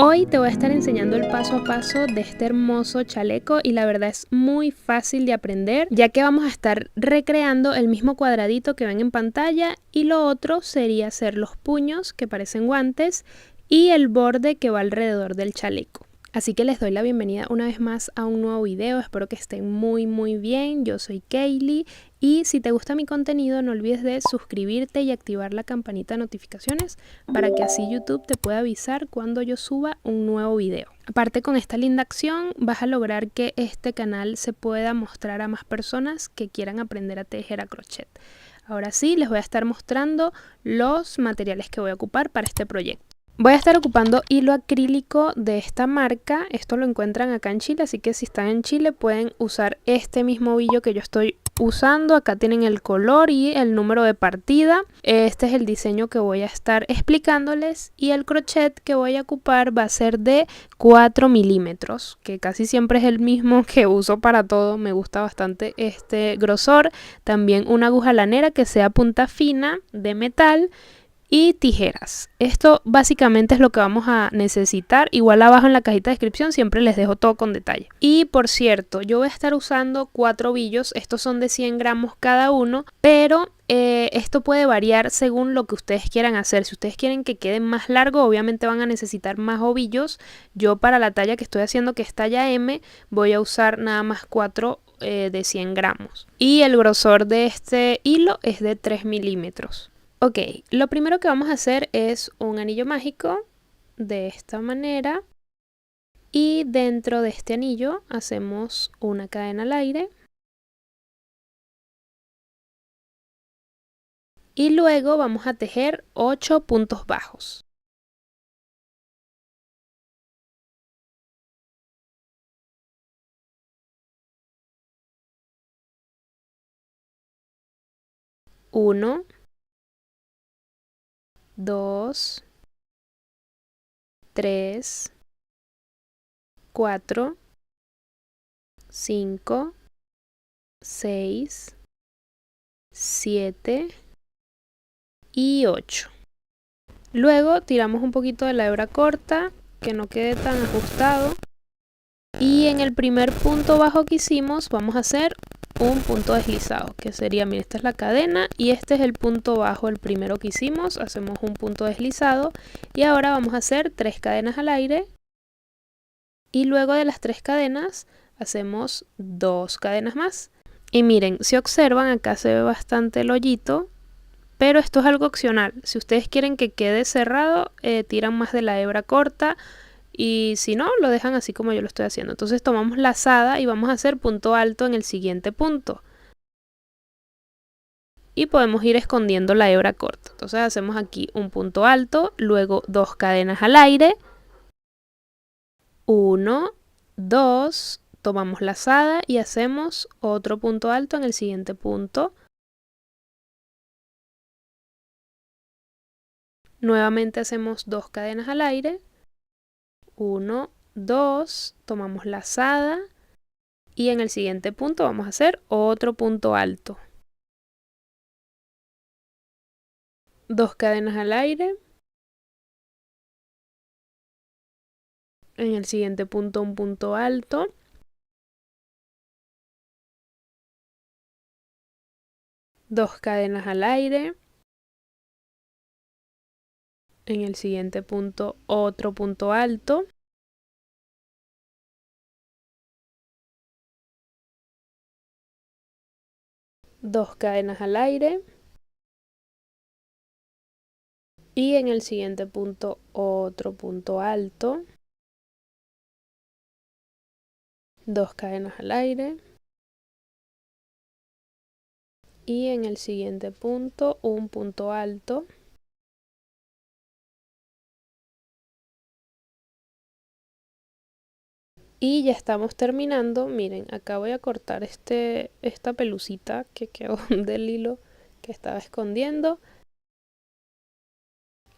Hoy te voy a estar enseñando el paso a paso de este hermoso chaleco y la verdad es muy fácil de aprender, ya que vamos a estar recreando el mismo cuadradito que ven en pantalla y lo otro sería hacer los puños que parecen guantes y el borde que va alrededor del chaleco. Así que les doy la bienvenida una vez más a un nuevo video, espero que estén muy bien, yo soy Kaylee y si te gusta mi contenido no olvides de suscribirte y activar la campanita de notificaciones para que así YouTube te pueda avisar cuando yo suba un nuevo video. Aparte, con esta linda acción vas a lograr que este canal se pueda mostrar a más personas que quieran aprender a tejer a crochet. Ahora sí, les voy a estar mostrando los materiales que voy a ocupar para este proyecto. Voy a estar ocupando hilo acrílico de esta marca, esto lo encuentran acá en Chile, así que si están en Chile pueden usar este mismo hilo que yo estoy usando. Acá tienen el color y el número de partida. Este es el diseño que voy a estar explicándoles y el crochet que voy a ocupar va a ser de 4 milímetros, que casi siempre es el mismo que uso para todo. Me gusta bastante este grosor. También una aguja lanera que sea punta fina de metal y tijeras. Esto básicamente es lo que vamos a necesitar. Igual abajo en la cajita de descripción siempre les dejo todo con detalle. Y por cierto, yo voy a estar usando 4 ovillos. Estos son de 100 gramos cada uno, pero esto puede variar según lo que ustedes quieran hacer. Si ustedes quieren que quede más largo, obviamente van a necesitar más ovillos. Yo para la talla que estoy haciendo, que es talla M, voy a usar nada más 4 de 100 gramos. Y el grosor de este hilo es de 3 milímetros. Ok, lo primero que vamos a hacer es un anillo mágico de esta manera y dentro de este anillo hacemos una cadena al aire y luego vamos a tejer 8 puntos bajos. Uno, 2, 3, 4, 5, 6, 7 y 8. Luego tiramos un poquito de la hebra corta que no quede tan ajustado y en el primer punto bajo que hicimos vamos a hacer un punto deslizado, que sería, mira, esta es la cadena y este es el punto bajo, el primero que hicimos. Hacemos un punto deslizado y ahora vamos a hacer 3 cadenas al aire y luego de las 3 cadenas hacemos 2 cadenas más. Y miren, si observan acá se ve bastante el hoyito, pero esto es algo opcional. Si ustedes quieren que quede cerrado, tiran más de la hebra corta. Y si no, lo dejan así como yo lo estoy haciendo. Entonces tomamos lazada y vamos a hacer punto alto en el siguiente punto. Y podemos ir escondiendo la hebra corta. Entonces hacemos aquí un punto alto, luego 2 cadenas al aire. 1, 2, tomamos lazada y hacemos otro punto alto en el siguiente punto. Nuevamente hacemos 2 cadenas al aire. 1, 2, tomamos lazada y en el siguiente punto vamos a hacer otro punto alto. 2 cadenas al aire. En el siguiente punto un punto alto. 2 cadenas al aire. En el siguiente punto otro punto alto. 2 cadenas al aire y en el siguiente punto otro punto alto, 2 cadenas al aire y en el siguiente punto un punto alto, y ya estamos terminando. Miren, acá voy a cortar esta pelucita que quedó del hilo que estaba escondiendo.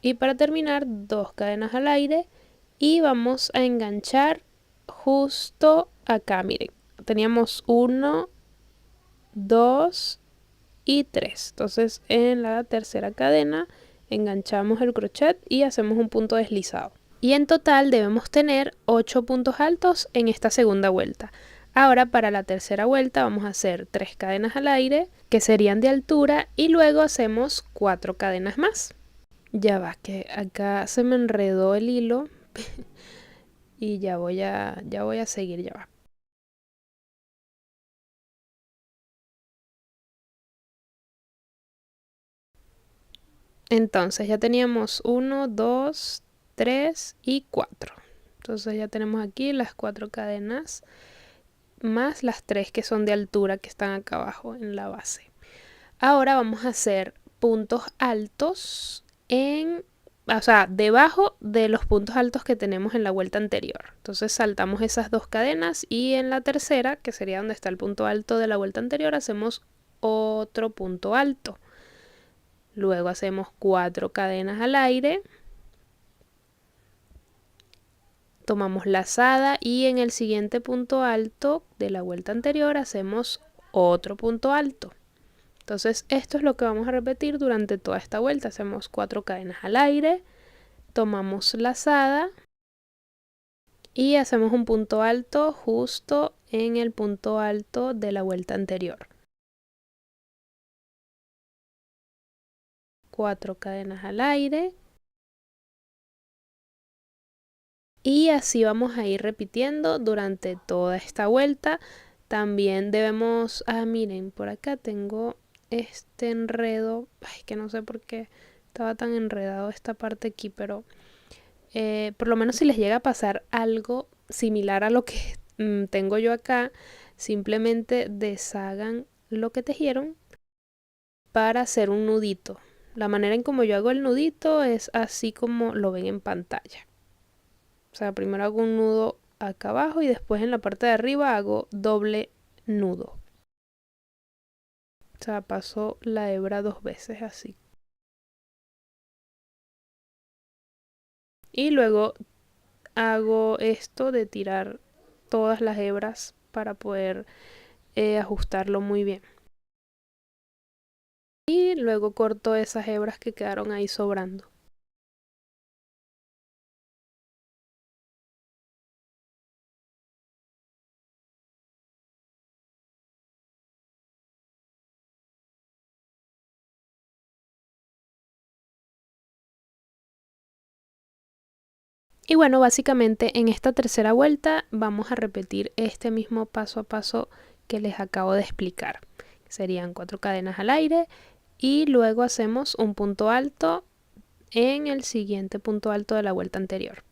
Y para terminar, 2 cadenas al aire y vamos a enganchar justo acá. Miren, teníamos 1, 2 y 3. Entonces en la tercera cadena enganchamos el crochet y hacemos un punto deslizado. Y en total debemos tener 8 puntos altos en esta segunda vuelta. Ahora para la tercera vuelta vamos a hacer 3 cadenas al aire, que serían de altura, y luego hacemos 4 cadenas más. Ya va, que acá se me enredó el hilo y ya voy a seguir, ya va. Entonces ya teníamos 1, 2, 3 y 4. Entonces ya tenemos aquí las 4 cadenas más las 3 que son de altura que están acá abajo en la base. Ahora vamos a hacer puntos altos debajo de los puntos altos que tenemos en la vuelta anterior. Entonces saltamos esas 2 cadenas y en la tercera, que sería donde está el punto alto de la vuelta anterior, hacemos otro punto alto. Luego hacemos 4 cadenas al aire, tomamos lazada y en el siguiente punto alto de la vuelta anterior hacemos otro punto alto. Entonces esto es lo que vamos a repetir durante toda esta vuelta. Hacemos 4 cadenas al aire, tomamos lazada y hacemos un punto alto justo en el punto alto de la vuelta anterior. 4 cadenas al aire. Y así vamos a ir repitiendo durante toda esta vuelta. También debemos, miren, por acá tengo este enredo, que no sé por qué estaba tan enredado esta parte aquí, pero por lo menos si les llega a pasar algo similar a lo que tengo yo acá, simplemente deshagan lo que tejieron para hacer un nudito. La manera en como yo hago el nudito es así como lo ven en pantalla. O sea, primero hago un nudo acá abajo y después en la parte de arriba hago doble nudo. O sea, paso la hebra 2 veces así. Y luego hago esto de tirar todas las hebras para poder ajustarlo muy bien. Y luego corto esas hebras que quedaron ahí sobrando. Y bueno, básicamente en esta tercera vuelta vamos a repetir este mismo paso a paso que les acabo de explicar. Serían 4 cadenas al aire y luego hacemos un punto alto en el siguiente punto alto de la vuelta anterior.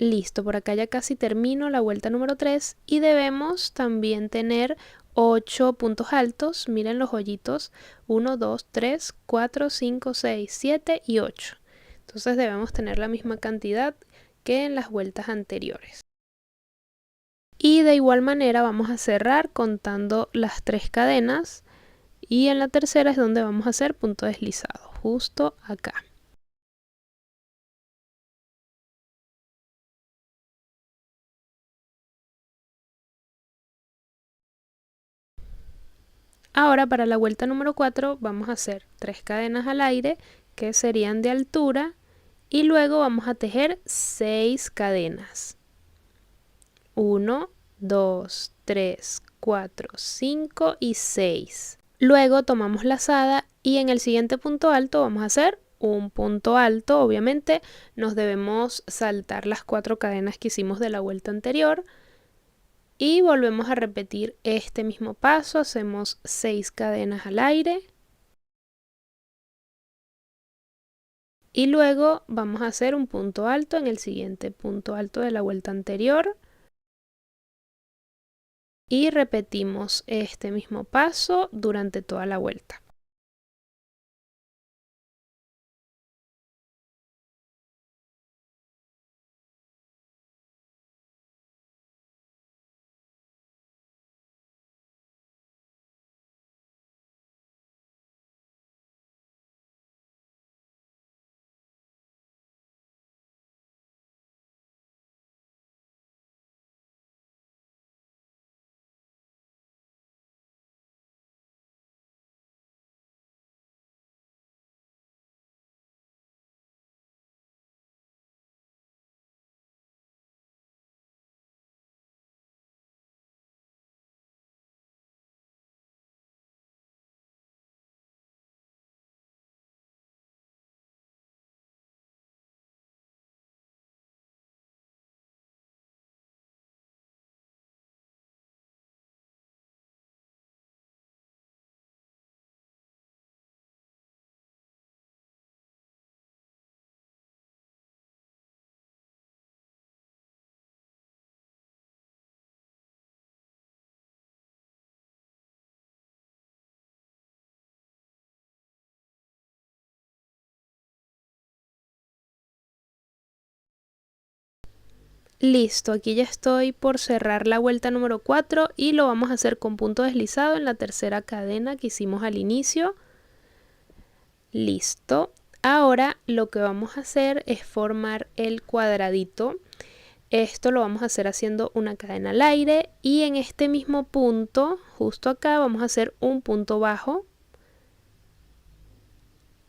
Listo, por acá ya casi termino la vuelta número 3 y debemos también tener 8 puntos altos. Miren los hoyitos, 1, 2, 3, 4, 5, 6, 7 y 8. Entonces debemos tener la misma cantidad que en las vueltas anteriores. Y de igual manera vamos a cerrar contando las 3 cadenas y en la tercera es donde vamos a hacer punto deslizado, justo acá. Ahora para la vuelta número 4 vamos a hacer 3 cadenas al aire que serían de altura y luego vamos a tejer 6 cadenas. 1, 2, 3, 4, 5 y 6. Luego tomamos lazada y en el siguiente punto alto vamos a hacer un punto alto. Obviamente nos debemos saltar las 4 cadenas que hicimos de la vuelta anterior. Y volvemos a repetir este mismo paso, hacemos 6 cadenas al aire. Y luego vamos a hacer un punto alto en el siguiente punto alto de la vuelta anterior. Y repetimos este mismo paso durante toda la vuelta. Listo, aquí ya estoy por cerrar la vuelta número 4 y lo vamos a hacer con punto deslizado en la tercera cadena que hicimos al inicio. Listo. Ahora lo que vamos a hacer es formar el cuadradito. Esto lo vamos a hacer haciendo una cadena al aire y en este mismo punto, justo acá, vamos a hacer un punto bajo.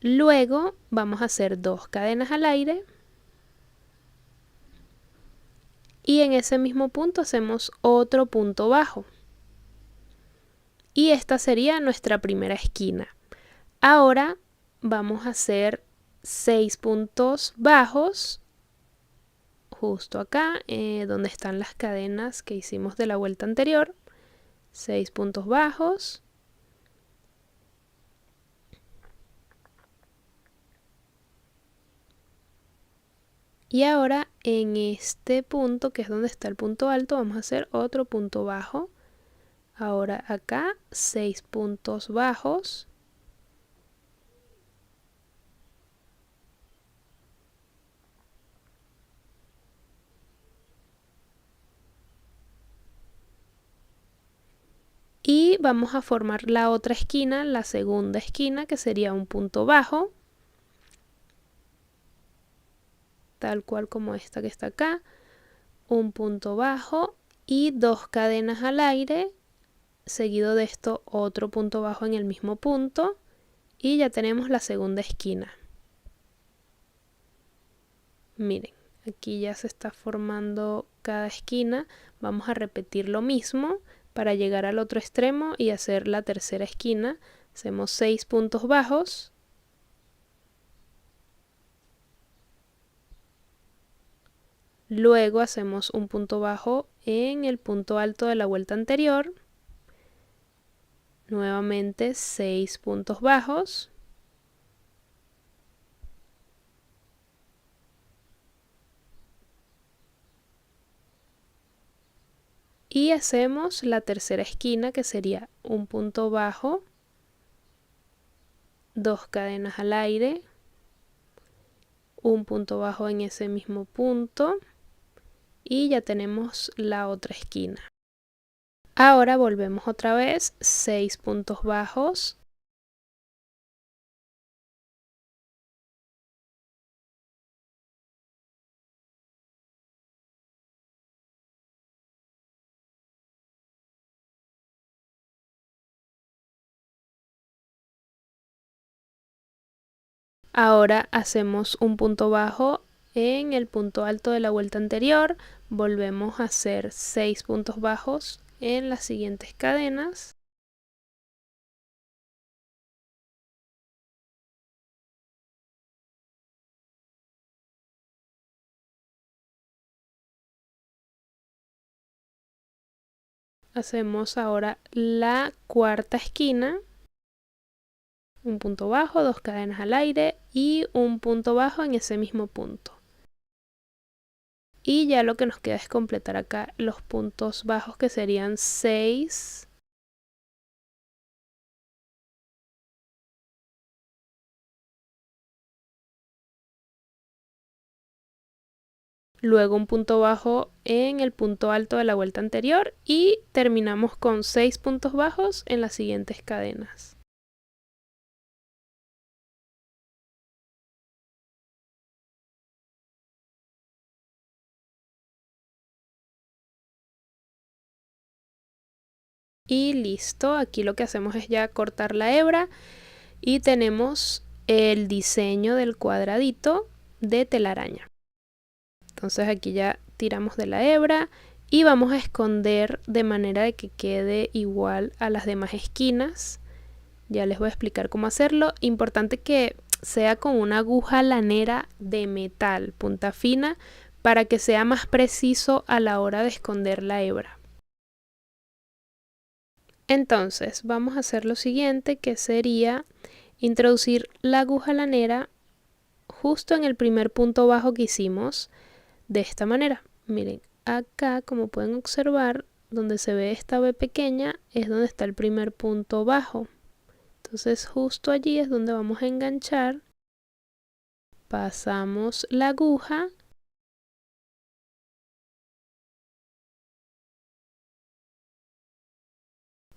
Luego vamos a hacer 2 cadenas al aire. Y en ese mismo punto hacemos otro punto bajo. Y esta sería nuestra primera esquina. Ahora vamos a hacer 6 puntos bajos justo acá, donde están las cadenas que hicimos de la vuelta anterior. 6 puntos bajos. Y ahora en este punto, que es donde está el punto alto, vamos a hacer otro punto bajo. Ahora acá 6 puntos bajos. Y vamos a formar la otra esquina, la segunda esquina, que sería un punto bajo, tal cual como esta que está acá, un punto bajo y 2 cadenas al aire, seguido de esto otro punto bajo en el mismo punto y ya tenemos la segunda esquina. Miren, aquí ya se está formando cada esquina. Vamos a repetir lo mismo para llegar al otro extremo y hacer la tercera esquina. Hacemos 6 puntos bajos. Luego hacemos un punto bajo en el punto alto de la vuelta anterior. Nuevamente 6 puntos bajos. Y hacemos la tercera esquina, que sería un punto bajo, 2 cadenas al aire, un punto bajo en ese mismo punto y ya tenemos la otra esquina. Ahora volvemos otra vez, 6 puntos bajos. Ahora hacemos un punto bajo en el punto alto de la vuelta anterior. Volvemos a hacer 6 puntos bajos en las siguientes cadenas. hacemos ahora la cuarta esquina, un punto bajo, 2 cadenas al aire y un punto bajo en ese mismo punto. Y ya lo que nos queda es completar acá los puntos bajos, que serían 6. Luego un punto bajo en el punto alto de la vuelta anterior y terminamos con 6 puntos bajos en las siguientes cadenas. Y listo, aquí lo que hacemos es ya cortar la hebra y tenemos el diseño del cuadradito de telaraña. Entonces aquí ya tiramos de la hebra y vamos a esconder de manera de que quede igual a las demás esquinas. Ya les voy a explicar cómo hacerlo. Importante que sea con una aguja lanera de metal, punta fina, para que sea más preciso a la hora de esconder la hebra. Entonces vamos a hacer lo siguiente, que sería introducir la aguja lanera justo en el primer punto bajo que hicimos, de esta manera. Miren, acá como pueden observar, donde se ve esta B pequeña es donde está el primer punto bajo. Entonces justo allí es donde vamos a enganchar. Pasamos la aguja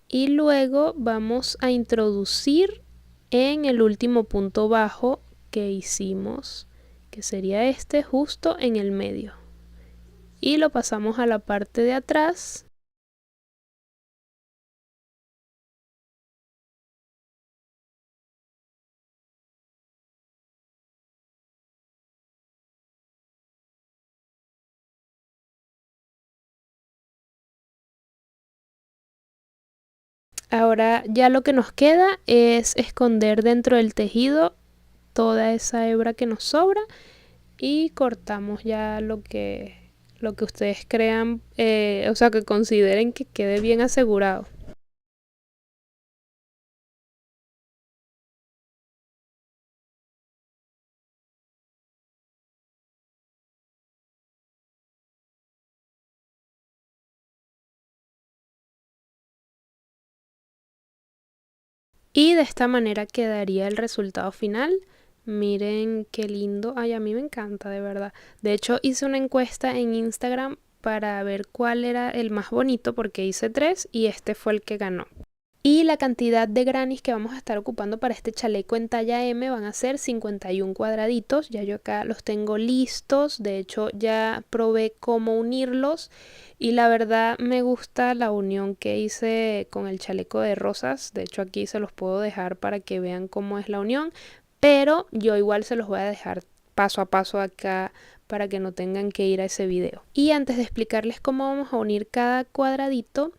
y luego vamos a introducir en el último punto bajo que hicimos, que sería este justo en el medio, y lo pasamos a la parte de atrás. Ahora ya lo que nos queda es esconder dentro del tejido toda esa hebra que nos sobra y cortamos ya lo que ustedes crean, o sea, que consideren que quede bien asegurado. Y de esta manera quedaría el resultado final. Miren qué lindo. Ay, a mí me encanta, de verdad. De hecho, hice una encuesta en Instagram para ver cuál era el más bonito, porque hice 3 y este fue el que ganó. Y la cantidad de grannies que vamos a estar ocupando para este chaleco en talla M van a ser 51 cuadraditos. Ya yo acá los tengo listos. De hecho, ya probé cómo unirlos. Y la verdad me gusta la unión que hice con el chaleco de rosas. De hecho, aquí se los puedo dejar para que vean cómo es la unión. Pero yo igual se los voy a dejar paso a paso acá para que no tengan que ir a ese video. Y antes de explicarles cómo vamos a unir cada cuadradito,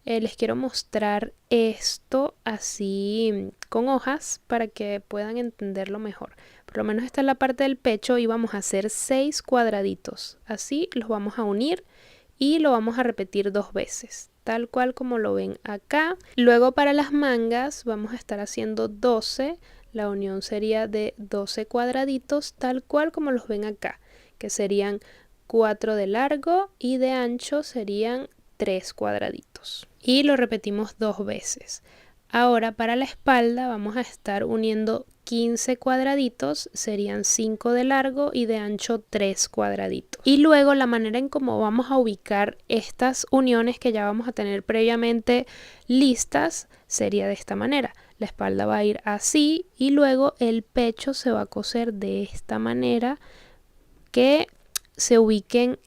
les quiero mostrar esto así con hojas para que puedan entenderlo mejor. Por lo menos esta es la parte del pecho y vamos a hacer 6 cuadraditos. Así los vamos a unir y lo vamos a repetir 2 veces, tal cual como lo ven acá. Luego para las mangas vamos a estar haciendo 12. La unión sería de 12 cuadraditos, tal cual como los ven acá, que serían 4 de largo y de ancho serían 3 cuadraditos. Y lo repetimos 2 veces. Ahora para la espalda vamos a estar uniendo 15 cuadraditos, serían 5 de largo y de ancho 3 cuadraditos. Y luego la manera en cómo vamos a ubicar estas uniones que ya vamos a tener previamente listas sería de esta manera. La espalda va a ir así y luego el pecho se va a coser de esta manera, que se ubiquen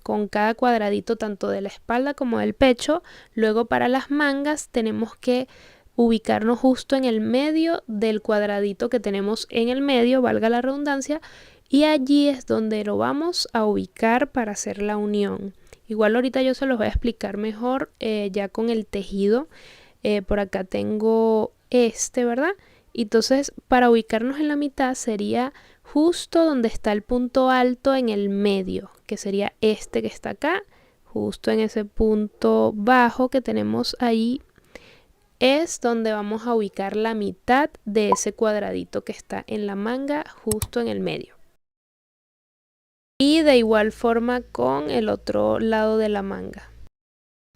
con cada cuadradito tanto de la espalda como del pecho. Luego para las mangas tenemos que ubicarnos justo en el medio del cuadradito que tenemos en el medio, valga la redundancia, y allí es donde lo vamos a ubicar para hacer la unión. Igual ahorita yo se los voy a explicar mejor ya con el tejido. Por acá tengo ¿verdad? Entonces para ubicarnos en la mitad sería justo donde está el punto alto en el medio, que sería este que está acá. justo en ese punto bajo que tenemos ahí, es donde vamos a ubicar la mitad de ese cuadradito que está en la manga, justo en el medio. Y de igual forma con el otro lado de la manga.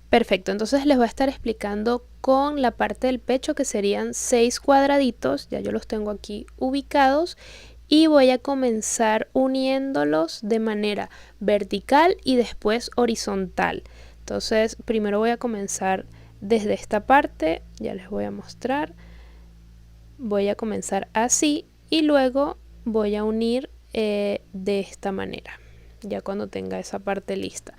Perfecto, entonces les voy a estar explicando con la parte del pecho, que serían 6 cuadraditos, ya yo los tengo aquí ubicados, y voy a comenzar uniéndolos de manera vertical y después horizontal. Entonces primero voy a comenzar desde esta parte, ya les voy a mostrar. Voy a comenzar así y luego voy a unir de esta manera, ya cuando tenga esa parte lista.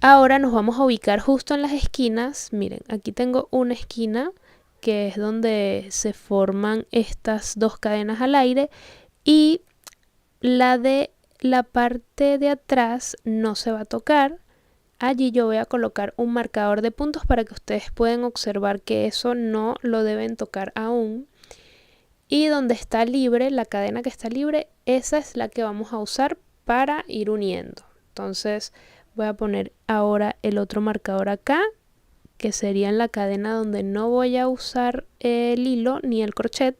Ahora nos vamos a ubicar justo en las esquinas. Miren, aquí tengo una esquina que es donde se forman estas dos cadenas al aire, y la de la parte de atrás no se va a tocar. Allí yo voy a colocar un marcador de puntos para que ustedes puedan observar que eso no lo deben tocar aún. Y donde está libre, la cadena que está libre, esa es la que vamos a usar para ir uniendo. Entonces voy a poner ahora el otro marcador acá, que sería en la cadena donde no voy a usar el hilo ni el crochet.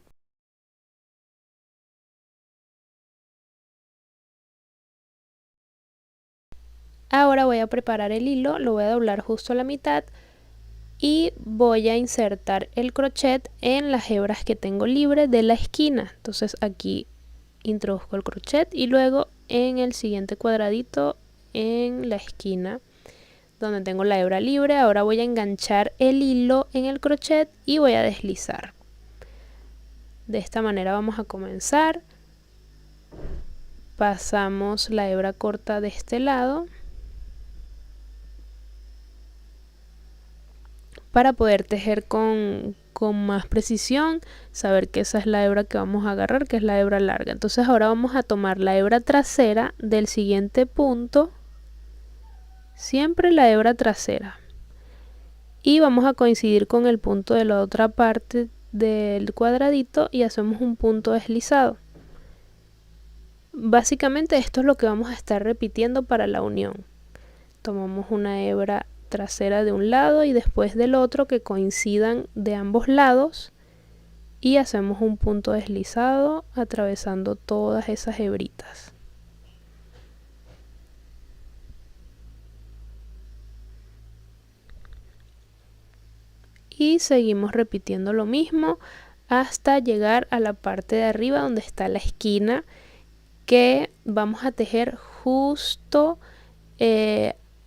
Ahora voy a preparar el hilo, lo voy a doblar justo a la mitad y voy a insertar el crochet en las hebras que tengo libres de la esquina. Entonces aquí introduzco el crochet y luego en el siguiente cuadradito en la esquina donde tengo la hebra libre, ahora voy a enganchar el hilo en el crochet y voy a deslizar. De esta manera vamos a comenzar. Pasamos la hebra corta de este lado para poder tejer con más precisión, saber que esa es la hebra que vamos a agarrar, que es la hebra larga. Entonces ahora vamos a tomar la hebra trasera del siguiente punto, siempre la hebra trasera, y vamos a coincidir con el punto de la otra parte del cuadradito y hacemos un punto deslizado. Básicamente esto es lo que vamos a estar repitiendo para la unión. Tomamos una hebra trasera de un lado y después del otro que coincidan de ambos lados y hacemos un punto deslizado atravesando todas esas hebritas. Y seguimos repitiendo lo mismo hasta llegar a la parte de arriba donde está la esquina, que vamos a tejer justo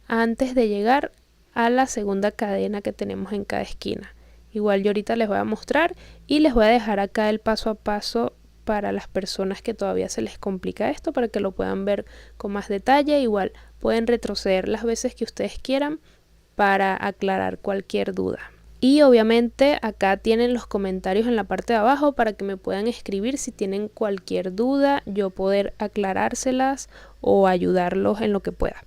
antes de llegar a la segunda cadena que tenemos en cada esquina. Igual yo ahorita les voy a mostrar y les voy a dejar acá el paso a paso para las personas que todavía se les complica esto, para que lo puedan ver con más detalle. Igual pueden retroceder las veces que ustedes quieran para aclarar cualquier duda. Y obviamente acá tienen los comentarios en la parte de abajo para que me puedan escribir si tienen cualquier duda, yo poder aclarárselas o ayudarlos en lo que pueda.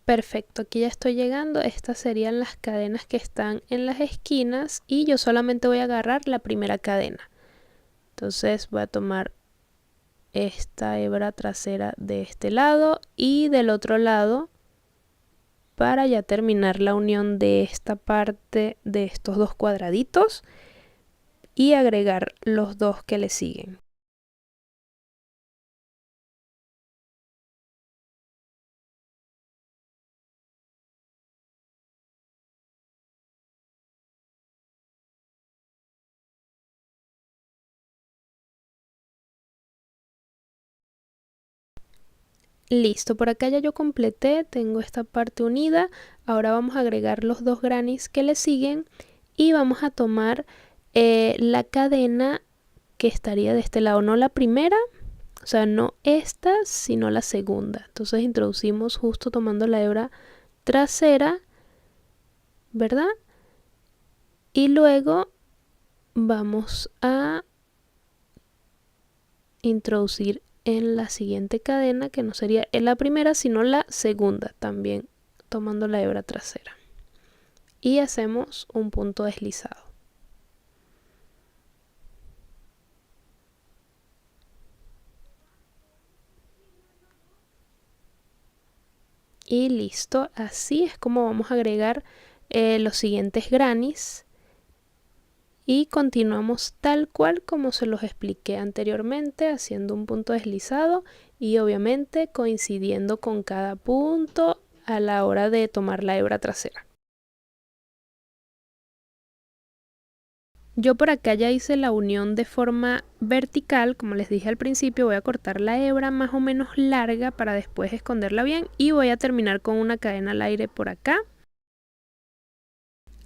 Perfecto, aquí ya estoy llegando. Estas serían las cadenas que están en las esquinas y yo solamente voy a agarrar la primera cadena. Entonces voy a tomar esta hebra trasera de este lado y del otro lado para ya terminar la unión de esta parte de estos dos cuadraditos y agregar los dos que le siguen. Listo, por acá ya yo completé, tengo esta parte unida. Ahora vamos a agregar los dos grannies que le siguen y vamos a tomar la cadena que estaría de este lado, no la primera, o sea, no esta, sino la segunda. Entonces introducimos justo tomando la hebra trasera, ¿verdad? Y luego vamos a introducir en la siguiente cadena, que no sería en la primera, sino la segunda, también tomando la hebra trasera. Y hacemos un punto deslizado. Y listo, así es como vamos a agregar los siguientes grannies. Y continuamos tal cual como se los expliqué anteriormente, haciendo un punto deslizado y obviamente coincidiendo con cada punto a la hora de tomar la hebra trasera. Yo por acá ya hice la unión de forma vertical, como les dije al principio, voy a cortar la hebra más o menos larga para después esconderla bien y voy a terminar con una cadena al aire por acá.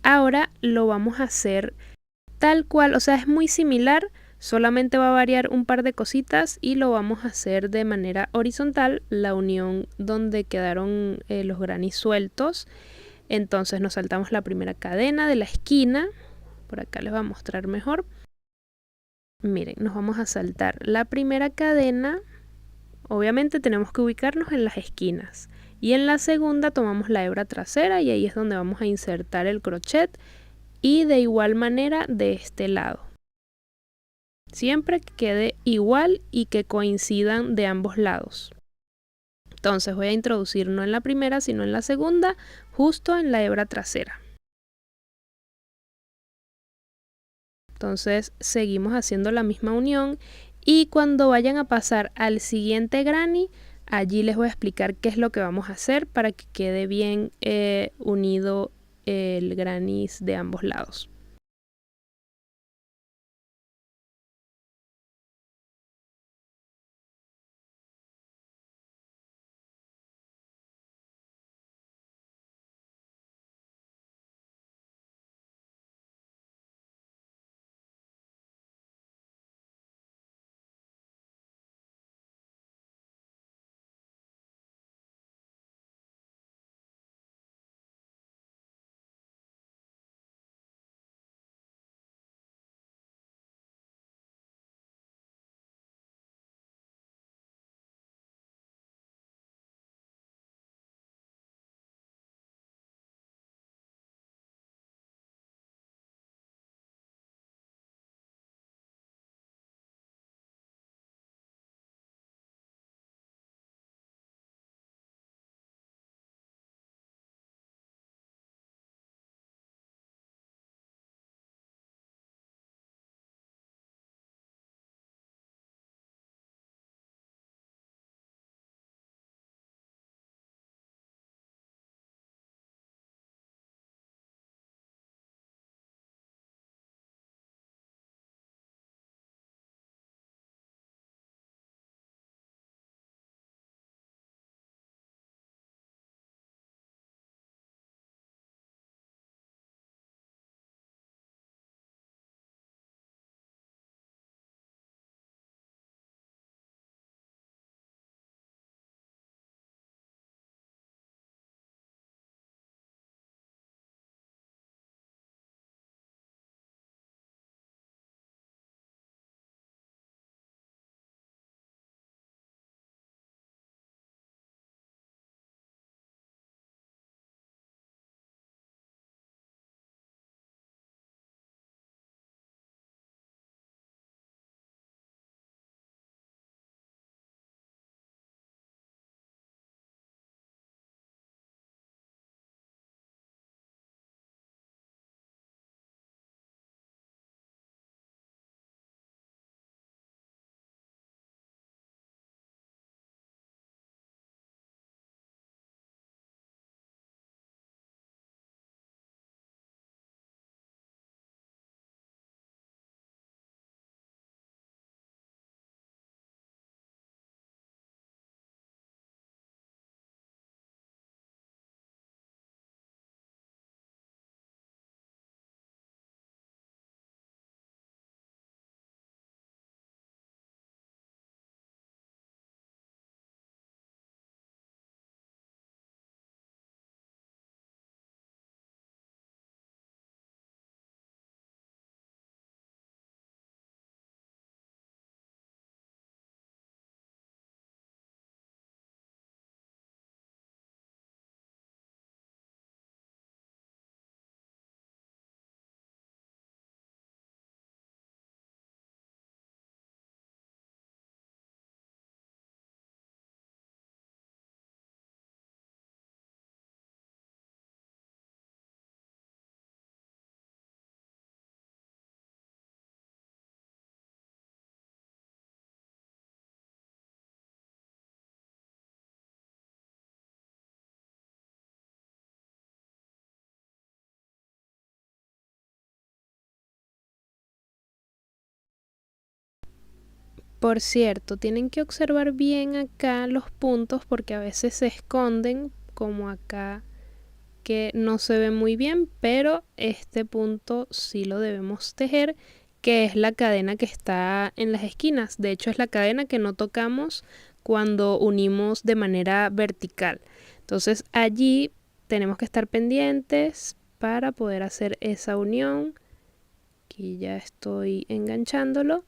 Ahora lo vamos a hacer tal cual, o sea, es muy similar, solamente va a variar un par de cositas y lo vamos a hacer de manera horizontal, la unión donde quedaron los grannies sueltos. Entonces nos saltamos la primera cadena de la esquina, por acá les voy a mostrar mejor. Miren, nos vamos a saltar la primera cadena, obviamente tenemos que ubicarnos en las esquinas. Y en la segunda tomamos la hebra trasera y ahí es donde vamos a insertar el crochet y de igual manera de este lado. Siempre que quede igual y que coincidan de ambos lados. Entonces voy a introducir no en la primera sino en la segunda, justo en la hebra trasera. Entonces seguimos haciendo la misma unión y cuando vayan a pasar al siguiente granny, allí les voy a explicar qué es lo que vamos a hacer para que quede bien unido el granny de ambos lados. Por cierto, tienen que observar bien acá los puntos porque a veces se esconden, como acá que no se ve muy bien, pero este punto sí lo debemos tejer, que es la cadena que está en las esquinas. De hecho, es la cadena que no tocamos cuando unimos de manera vertical. Entonces allí tenemos que estar pendientes para poder hacer esa unión. Aquí ya estoy enganchándolo.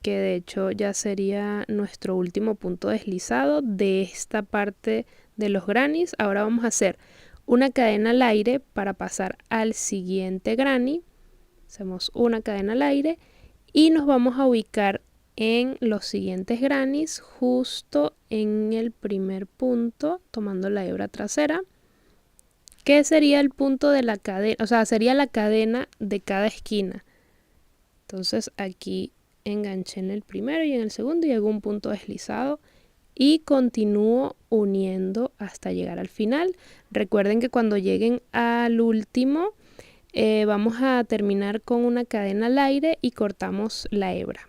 Que de hecho ya sería nuestro último punto deslizado de esta parte de los grannies. Ahora vamos a hacer una cadena al aire para pasar al siguiente granny. Hacemos una cadena al aire y nos vamos a ubicar en los siguientes grannies justo en el primer punto, tomando la hebra trasera, que sería el punto de la cadena, o sea, sería la cadena de cada esquina. Entonces aquí enganché en el primero y en el segundo y hago un punto deslizado y continúo uniendo hasta llegar al final. Recuerden que cuando lleguen al último vamos a terminar con una cadena al aire y cortamos la hebra.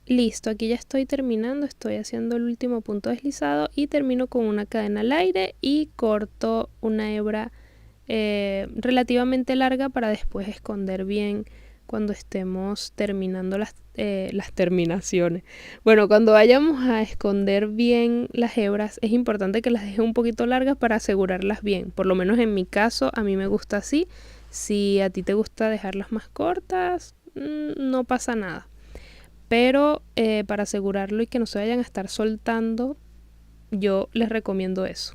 Listo, aquí ya estoy terminando, estoy haciendo el último punto deslizado y termino con una cadena al aire y corto una hebra relativamente larga para después esconder bien cuando estemos terminando las terminaciones. Bueno, cuando vayamos a esconder bien las hebras es importante que las deje un poquito largas para asegurarlas bien. Por lo menos en mi caso a mí me gusta así. Si a ti te gusta dejarlas más cortas, no pasa nada. Pero para asegurarlo y que no se vayan a estar soltando, yo les recomiendo eso.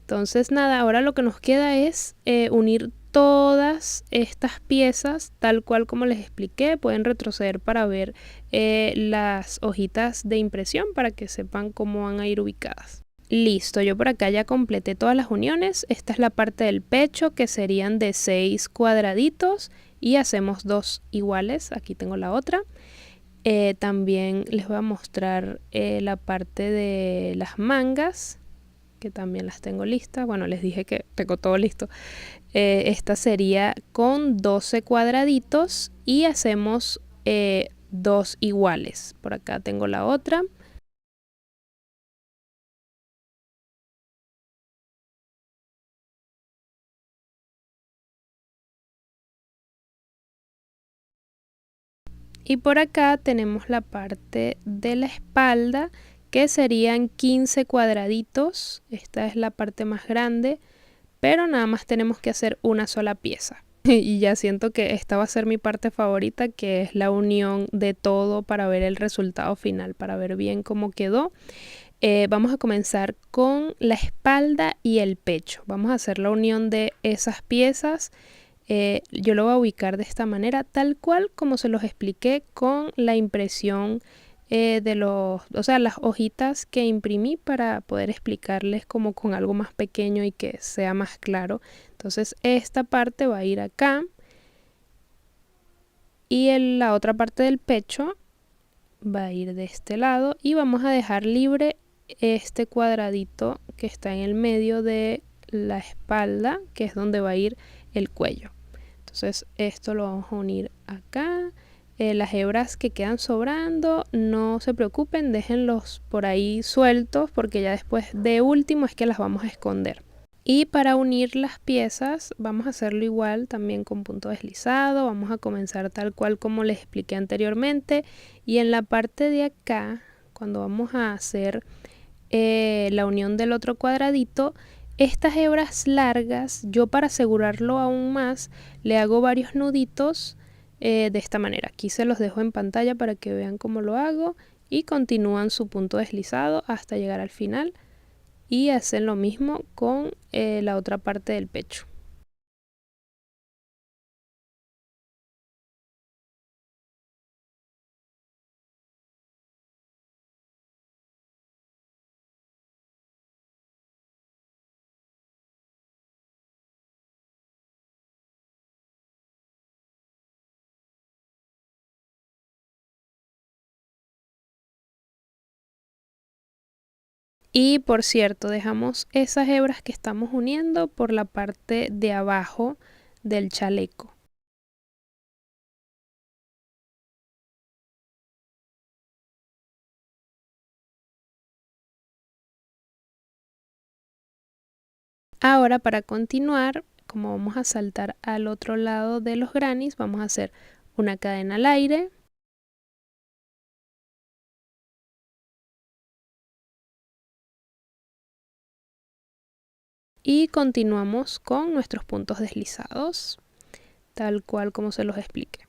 Entonces nada, ahora lo que nos queda es unir todas estas piezas tal cual como les expliqué. Pueden retroceder para ver las hojitas de impresión para que sepan cómo van a ir ubicadas. Listo, yo por acá ya completé todas las uniones. Esta es la parte del pecho, que serían de 6 cuadraditos y hacemos 2 iguales. Aquí tengo la otra. También les voy a mostrar la parte de las mangas, que también las tengo listas. Bueno, les dije que tengo todo listo. Esta sería con 12 cuadraditos y hacemos 2 iguales. Por acá tengo la otra. Y por acá tenemos la parte de la espalda, que serían 15 cuadraditos. Esta es la parte más grande, pero nada más tenemos que hacer una sola pieza. Y ya siento que esta va a ser mi parte favorita, que es la unión de todo para ver el resultado final, para ver bien cómo quedó. Vamos a comenzar con la espalda y el pecho. Vamos a hacer la unión de esas piezas. Yo lo voy a ubicar de esta manera, tal cual como se los expliqué con la impresión de las hojitas que imprimí para poder explicarles como con algo más pequeño y que sea más claro. Entonces esta parte va a ir acá y la otra parte del pecho va a ir de este lado y vamos a dejar libre este cuadradito que está en el medio de la espalda, que es donde va a ir el cuello. Entonces esto lo vamos a unir acá. Las hebras que quedan sobrando, no se preocupen, déjenlos por ahí sueltos porque ya después de último es que las vamos a esconder. Y para unir las piezas vamos a hacerlo igual también con punto deslizado. Vamos a comenzar tal cual como les expliqué anteriormente. Y en la parte de acá, cuando vamos a hacer la unión del otro cuadradito, Estas hebras largas, yo para asegurarlo aún más, le hago varios nuditos de esta manera. Aquí se los dejo en pantalla para que vean cómo lo hago y continúan su punto deslizado hasta llegar al final y hacen lo mismo con la otra parte del pecho. Y por cierto, dejamos esas hebras que estamos uniendo por la parte de abajo del chaleco. Ahora para continuar, como vamos a saltar al otro lado de los grannies, vamos a hacer una cadena al aire. Y continuamos con nuestros puntos deslizados, tal cual como se los expliqué.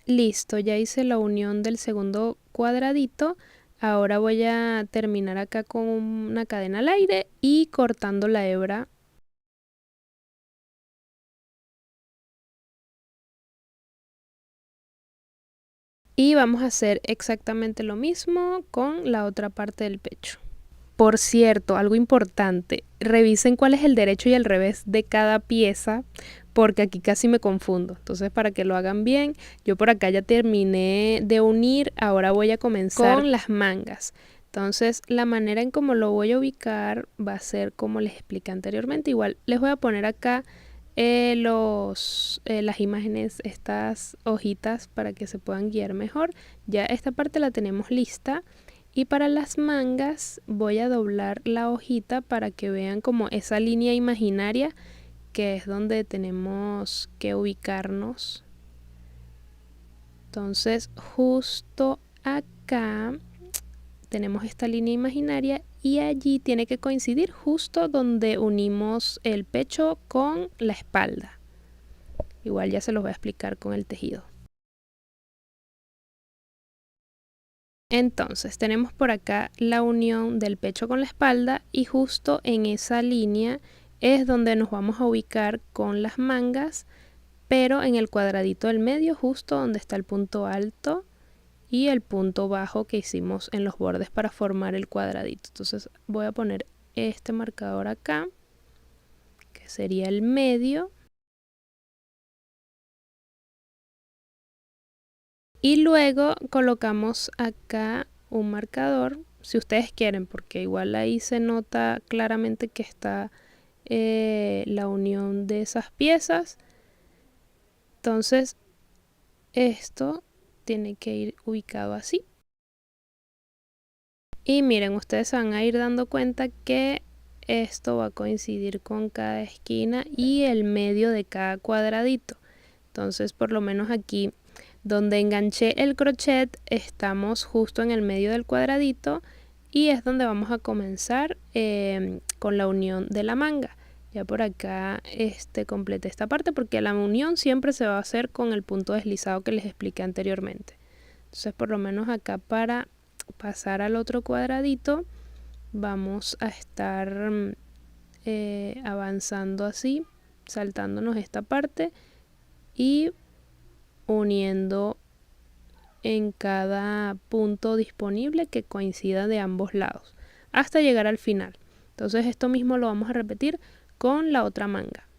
Listo, ya hice la unión del segundo cuadradito. Ahora voy a terminar acá con una cadena al aire y cortando la hebra. Y vamos a hacer exactamente lo mismo con la otra parte del pecho. Por cierto, algo importante, revisen cuál es el derecho y el revés de cada pieza, porque aquí casi me confundo. Entonces, para que lo hagan bien, yo por acá ya terminé de unir, ahora voy a comenzar con las mangas. Entonces, la manera en cómo lo voy a ubicar va a ser como les expliqué anteriormente. Igual les voy a poner acá las imágenes, estas hojitas para que se puedan guiar mejor. Ya esta parte la tenemos lista. Y para las mangas voy a doblar la hojita para que vean como esa línea imaginaria que es donde tenemos que ubicarnos. Entonces justo acá tenemos esta línea imaginaria y allí tiene que coincidir justo donde unimos el pecho con la espalda. Igual ya se los voy a explicar con el tejido. Entonces tenemos por acá la unión del pecho con la espalda y justo en esa línea es donde nos vamos a ubicar con las mangas, pero en el cuadradito del medio, justo donde está el punto alto y el punto bajo que hicimos en los bordes para formar el cuadradito. Entonces voy a poner este marcador acá, que sería el medio. Y luego colocamos acá un marcador, si ustedes quieren, porque igual ahí se nota claramente que está la unión de esas piezas. Entonces esto tiene que ir ubicado así. Y miren, ustedes se van a ir dando cuenta que esto va a coincidir con cada esquina y el medio de cada cuadradito. Entonces por lo menos aquí donde enganché el crochet estamos justo en el medio del cuadradito y es donde vamos a comenzar con la unión de la manga. Ya por acá completé esta parte porque la unión siempre se va a hacer con el punto deslizado que les expliqué anteriormente. Entonces por lo menos acá para pasar al otro cuadradito vamos a estar avanzando así, saltándonos esta parte y uniendo en cada punto disponible que coincida de ambos lados hasta llegar al final. Entonces esto mismo lo vamos a repetir con la otra manga.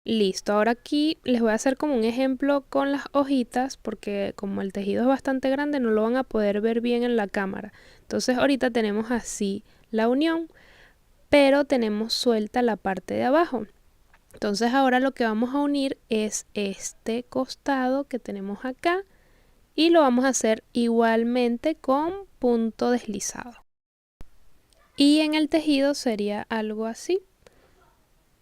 Listo, ahora aquí les voy a hacer como un ejemplo con las hojitas porque como el tejido es bastante grande no lo van a poder ver bien en la cámara. Entonces ahorita tenemos así la unión, pero tenemos suelta la parte de abajo. Entonces ahora lo que vamos a unir es este costado que tenemos acá y lo vamos a hacer igualmente con punto deslizado. Y en el tejido sería algo así.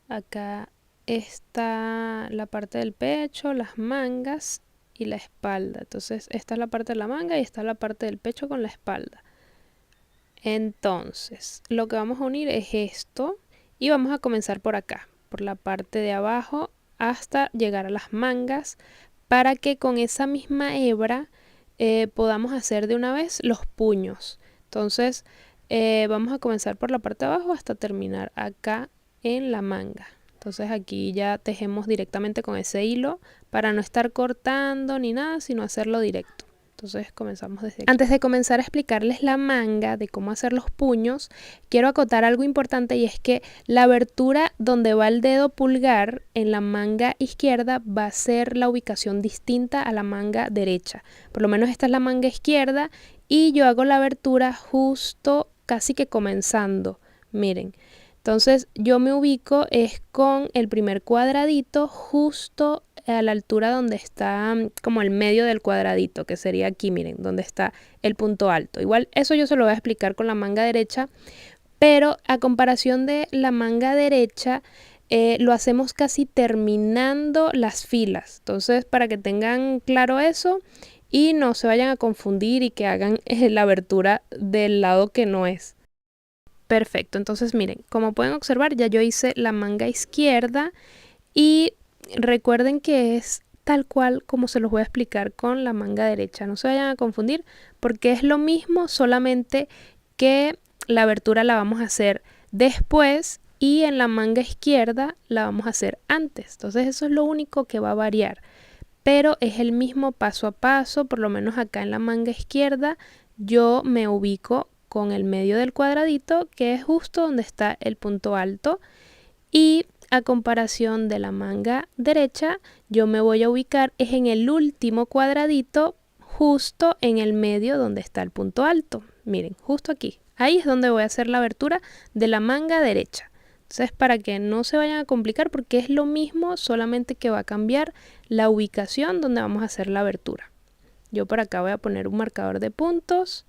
Acá está la parte del pecho, las mangas y la espalda. Entonces esta es la parte de la manga y esta es la parte del pecho con la espalda. Entonces lo que vamos a unir es esto y vamos a comenzar por acá, por la parte de abajo hasta llegar a las mangas para que con esa misma hebra podamos hacer de una vez los puños. Entonces vamos a comenzar por la parte de abajo hasta terminar acá en la manga. Entonces aquí ya tejemos directamente con ese hilo para no estar cortando ni nada, sino hacerlo directo. Entonces comenzamos desde aquí. Antes de comenzar a explicarles la manga, de cómo hacer los puños, quiero acotar algo importante y es que la abertura donde va el dedo pulgar en la manga izquierda va a ser la ubicación distinta a la manga derecha. Por lo menos esta es la manga izquierda y yo hago la abertura justo casi que comenzando. Miren. Entonces yo me ubico es con el primer cuadradito justo a la altura donde está como el medio del cuadradito, que sería aquí, miren, donde está el punto alto. Igual eso yo se lo voy a explicar con la manga derecha, pero a comparación de la manga derecha, lo hacemos casi terminando las filas. Entonces para que tengan claro eso y no se vayan a confundir y que hagan la abertura del lado que no es. Perfecto, entonces miren, como pueden observar ya yo hice la manga izquierda y recuerden que es tal cual como se los voy a explicar con la manga derecha. No se vayan a confundir porque es lo mismo, solamente que la abertura la vamos a hacer después y en la manga izquierda la vamos a hacer antes. Entonces eso es lo único que va a variar. Pero es el mismo paso a paso, por lo menos acá en la manga izquierda yo me ubico con el medio del cuadradito que es justo donde está el punto alto y a comparación de la manga derecha yo me voy a ubicar es en el último cuadradito justo en el medio donde está el punto alto. Miren, justo aquí. Ahí es donde voy a hacer la abertura de la manga derecha. Entonces para que no se vayan a complicar porque es lo mismo, solamente que va a cambiar la ubicación donde vamos a hacer la abertura. Yo por acá voy a poner un marcador de puntos.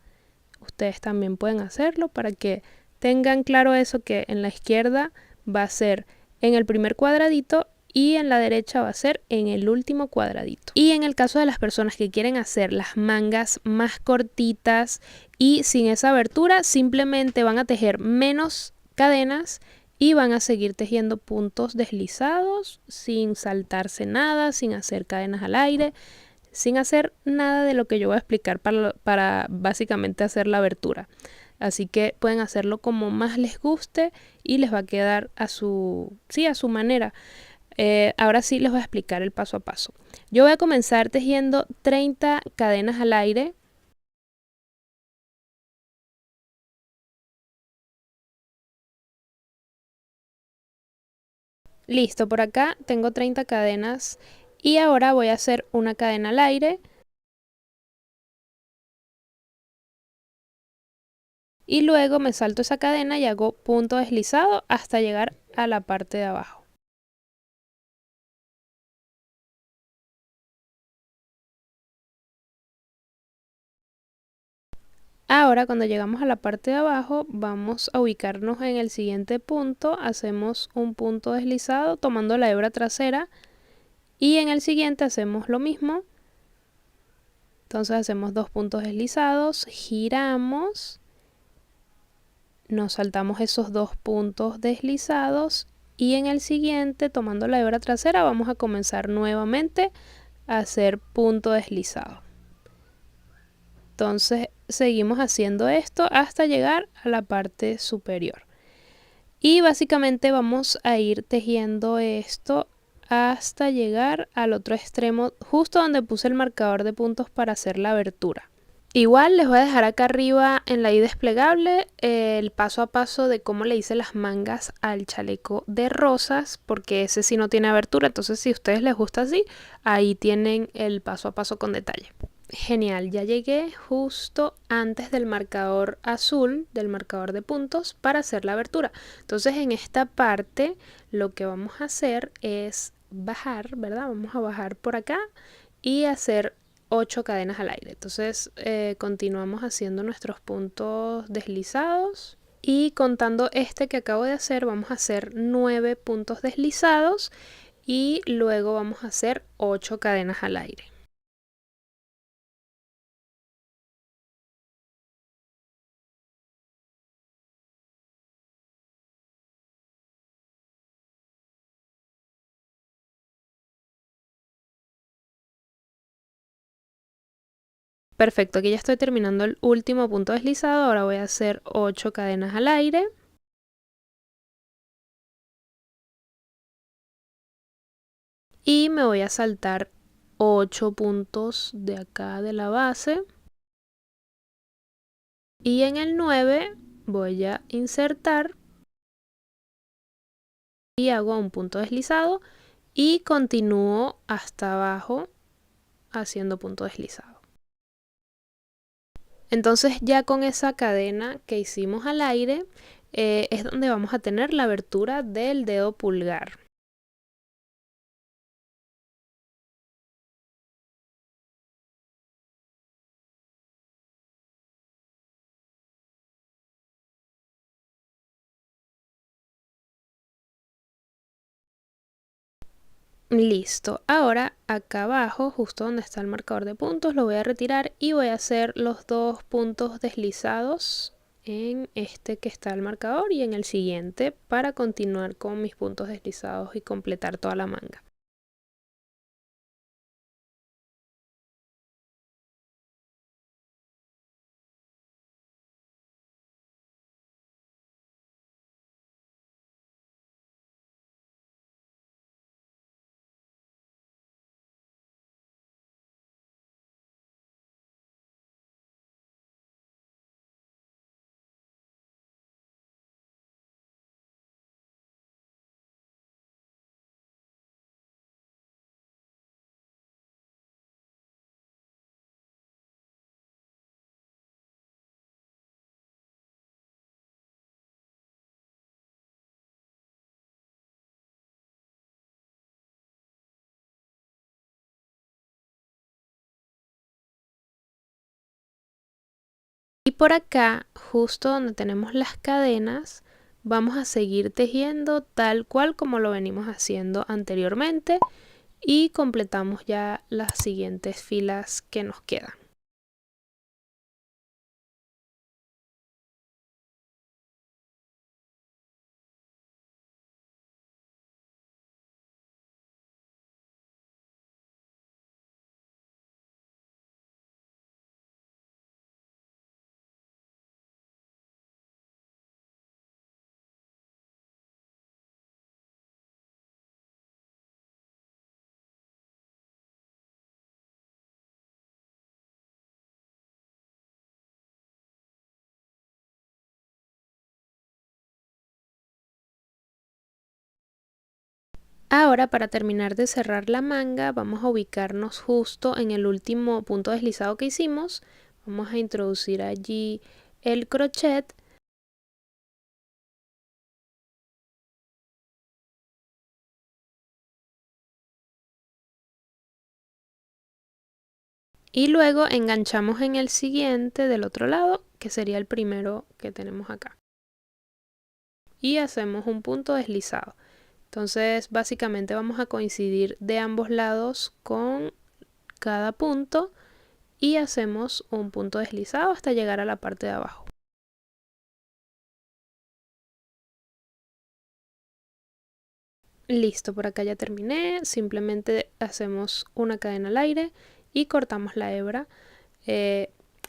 Ustedes también pueden hacerlo para que tengan claro eso, que en la izquierda va a ser en el primer cuadradito y en la derecha va a ser en el último cuadradito. Y en el caso de las personas que quieren hacer las mangas más cortitas y sin esa abertura, simplemente van a tejer menos cadenas y van a seguir tejiendo puntos deslizados sin saltarse nada, sin hacer cadenas al aire, sin hacer nada de lo que yo voy a explicar para básicamente hacer la abertura. Así que pueden hacerlo como más les guste y les va a quedar a su manera. Ahora sí les voy a explicar el paso a paso. Yo voy a comenzar tejiendo 30 cadenas al aire. Listo, por acá tengo 30 cadenas y ahora voy a hacer una cadena al aire. Y luego me salto esa cadena y hago punto deslizado hasta llegar a la parte de abajo. Ahora cuando llegamos a la parte de abajo vamos a ubicarnos en el siguiente punto, hacemos un punto deslizado tomando la hebra trasera y en el siguiente hacemos lo mismo. Entonces hacemos dos puntos deslizados, giramos, nos saltamos esos dos puntos deslizados y en el siguiente tomando la hebra trasera vamos a comenzar nuevamente a hacer punto deslizado. Entonces seguimos haciendo esto hasta llegar a la parte superior. Y básicamente vamos a ir tejiendo esto hasta llegar al otro extremo, justo donde puse el marcador de puntos para hacer la abertura. Igual les voy a dejar acá arriba en la i desplegable el paso a paso de cómo le hice las mangas al chaleco de rosas, porque ese sí no tiene abertura, entonces si a ustedes les gusta así, ahí tienen el paso a paso con detalle. Genial, ya llegué justo antes del marcador azul, del marcador de puntos, para hacer la abertura. Entonces en esta parte lo que vamos a hacer es bajar, ¿verdad? Vamos a bajar por acá y hacer 8 cadenas al aire. Entonces continuamos haciendo nuestros puntos deslizados y contando este que acabo de hacer vamos a hacer 9 puntos deslizados y luego vamos a hacer 8 cadenas al aire. Perfecto, aquí ya estoy terminando el último punto deslizado, ahora voy a hacer 8 cadenas al aire. Y me voy a saltar 8 puntos de acá de la base. Y en el 9 voy a insertar y hago un punto deslizado y continúo hasta abajo haciendo punto deslizado. Entonces ya con esa cadena que hicimos al aire es donde vamos a tener la abertura del dedo pulgar. Listo, ahora acá abajo, justo donde está el marcador de puntos, lo voy a retirar y voy a hacer los 2 puntos deslizados en este que está el marcador y en el siguiente para continuar con mis puntos deslizados y completar toda la manga. Y por acá, justo donde tenemos las cadenas, vamos a seguir tejiendo tal cual como lo venimos haciendo anteriormente y completamos ya las siguientes filas que nos quedan. Ahora para terminar de cerrar la manga vamos a ubicarnos justo en el último punto deslizado que hicimos. Vamos a introducir allí el crochet y luego enganchamos en el siguiente del otro lado, que sería el primero que tenemos acá. Y hacemos un punto deslizado. Entonces básicamente vamos a coincidir de ambos lados con cada punto y hacemos un punto deslizado hasta llegar a la parte de abajo. Listo, por acá ya terminé, simplemente hacemos una cadena al aire y cortamos la hebra.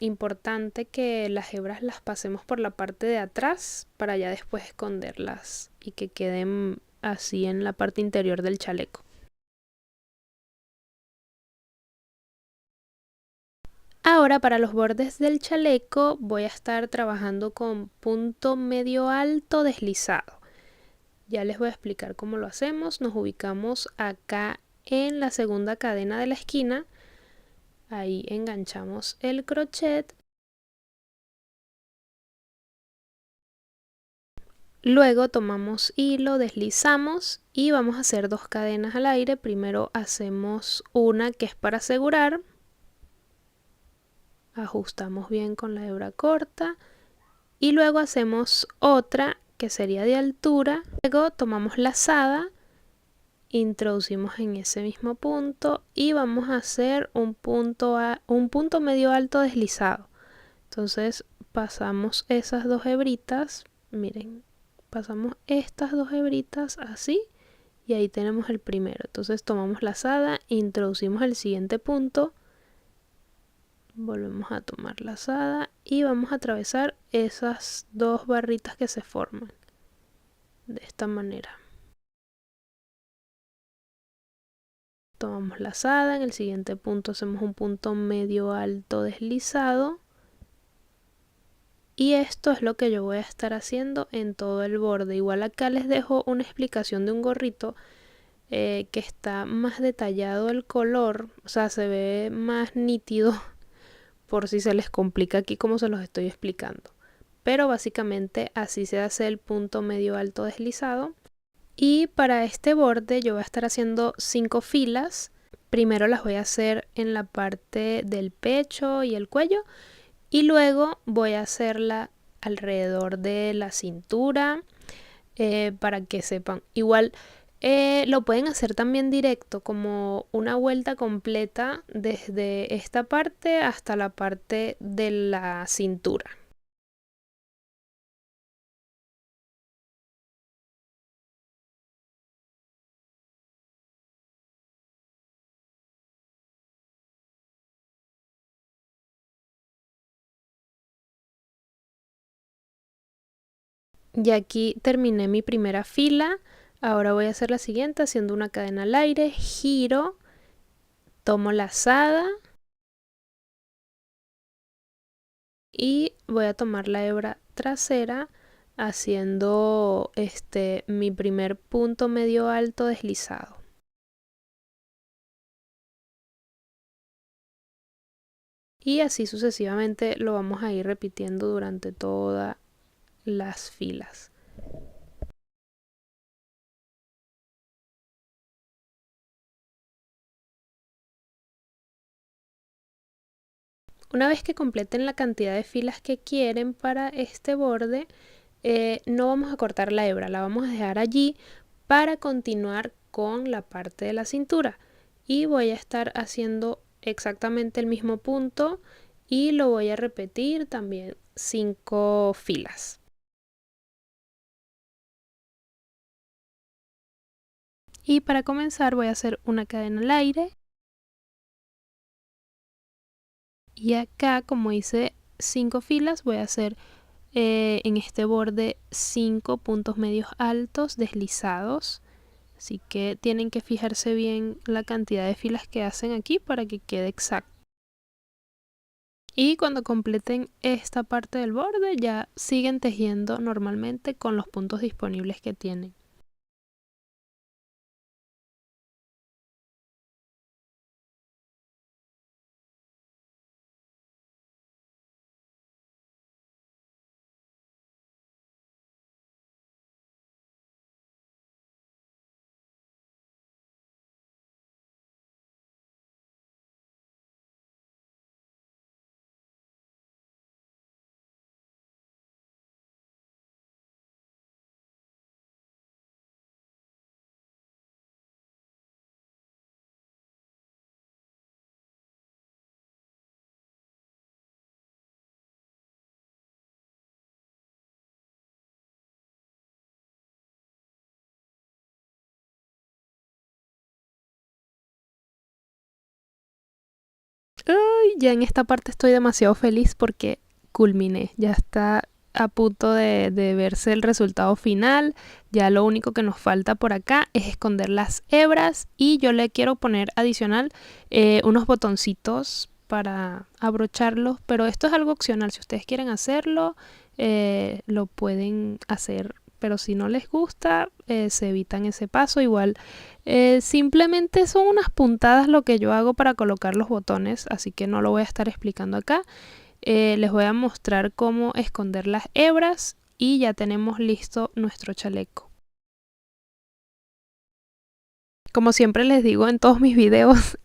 Importante que las hebras las pasemos por la parte de atrás para ya después esconderlas y que queden así en la parte interior del chaleco. Ahora para los bordes del chaleco voy a estar trabajando con punto medio alto deslizado. Ya les voy a explicar cómo lo hacemos. Nos ubicamos acá en la segunda cadena de la esquina. Ahí enganchamos el crochet. Luego tomamos hilo, deslizamos y vamos a hacer 2 cadenas al aire. Primero hacemos una que es para asegurar. Ajustamos bien con la hebra corta. Y luego hacemos otra que sería de altura. Luego tomamos lazada, introducimos en ese mismo punto y vamos a hacer un punto medio alto deslizado. Entonces pasamos esas 2 hebritas, miren, pasamos estas 2 hebritas así y ahí tenemos el primero. Entonces tomamos lazada, introducimos el siguiente punto, volvemos a tomar lazada y vamos a atravesar esas 2 barritas que se forman de esta manera. Tomamos lazada, en el siguiente punto hacemos un punto medio alto deslizado y esto es lo que yo voy a estar haciendo en todo el borde. Igual acá les dejo una explicación de un gorrito que está más detallado el color, o sea, se ve más nítido por si se les complica aquí como se los estoy explicando. Pero básicamente así se hace el punto medio alto deslizado. Y para este borde yo voy a estar haciendo 5 filas. Primero las voy a hacer en la parte del pecho y el cuello y luego voy a hacerla alrededor de la cintura para que sepan. Igual lo pueden hacer también directo, como una vuelta completa desde esta parte hasta la parte de la cintura. Y aquí terminé mi primera fila. Ahora voy a hacer la siguiente haciendo una cadena al aire, giro, tomo lazada y voy a tomar la hebra trasera haciendo mi primer punto medio alto deslizado. Y así sucesivamente lo vamos a ir repitiendo durante todas las filas. Una vez que completen la cantidad de filas que quieren para este borde, no vamos a cortar la hebra, la vamos a dejar allí para continuar con la parte de la cintura. Y voy a estar haciendo exactamente el mismo punto y lo voy a repetir también 5 filas. Y para comenzar voy a hacer una cadena al aire. Y acá, como hice 5 filas, voy a hacer en este borde 5 puntos medios altos deslizados. Así que tienen que fijarse bien la cantidad de filas que hacen aquí para que quede exacto. Y cuando completen esta parte del borde ya siguen tejiendo normalmente con los puntos disponibles que tienen. Ay, ya en esta parte estoy demasiado feliz porque culminé, ya está a punto de verse el resultado final. Ya lo único que nos falta por acá es esconder las hebras y yo le quiero poner adicional unos botoncitos para abrocharlos, pero esto es algo opcional. Si ustedes quieren hacerlo, lo pueden hacer, pero si no les gusta, se evitan ese paso. Igual, simplemente son unas puntadas lo que yo hago para colocar los botones, así que no lo voy a estar explicando acá. Les voy a mostrar cómo esconder las hebras y ya tenemos listo nuestro chaleco. Como siempre les digo en todos mis videos,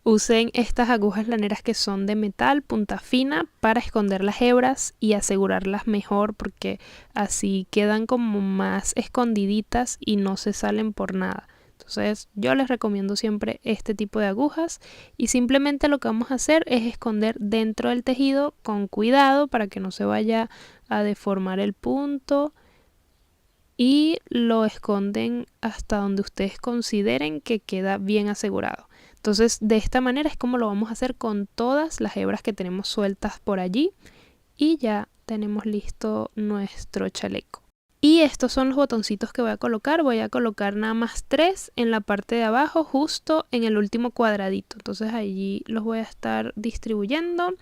usen estas agujas laneras que son de metal, punta fina, para esconder las hebras y asegurarlas mejor, porque así quedan como más escondiditas y no se salen por nada. Entonces yo les recomiendo siempre este tipo de agujas y simplemente lo que vamos a hacer es esconder dentro del tejido con cuidado para que no se vaya a deformar el punto. Y lo esconden hasta donde ustedes consideren que queda bien asegurado. Entonces, de esta manera es como lo vamos a hacer con todas las hebras que tenemos sueltas por allí y ya tenemos listo nuestro chaleco. Y estos son los botoncitos que voy a colocar. Voy a colocar nada más 3 en la parte de abajo, justo en el último cuadradito. Entonces allí los voy a estar distribuyendo,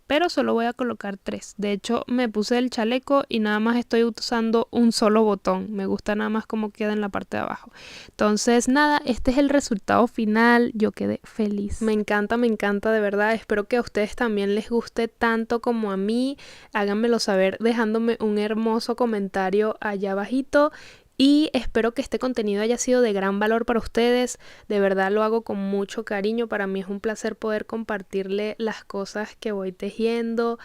pero solo voy a colocar 3. De hecho, me puse el chaleco y nada más estoy usando un solo botón. Me gusta nada más cómo queda en la parte de abajo. Entonces, nada, este es el resultado final. Yo quedé feliz. Me encanta de verdad. Espero que a ustedes también les guste tanto como a mí. Háganmelo saber dejándome un hermoso comentario allá abajito. Y espero que este contenido haya sido de gran valor para ustedes. De verdad lo hago con mucho cariño. Para mí es un placer poder compartirle las cosas que voy tejiendo.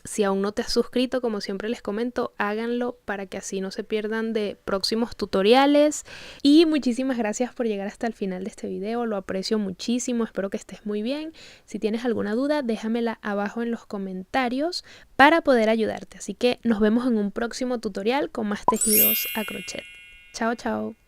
Si aún no te has suscrito, como siempre les comento, háganlo para que así no se pierdan de próximos tutoriales. Y muchísimas gracias por llegar hasta el final de este video. Lo aprecio muchísimo. Espero que estés muy bien. Si tienes alguna duda, déjamela abajo en los comentarios para poder ayudarte. Así que nos vemos en un próximo tutorial con más tejidos a crochet. Chao, chao.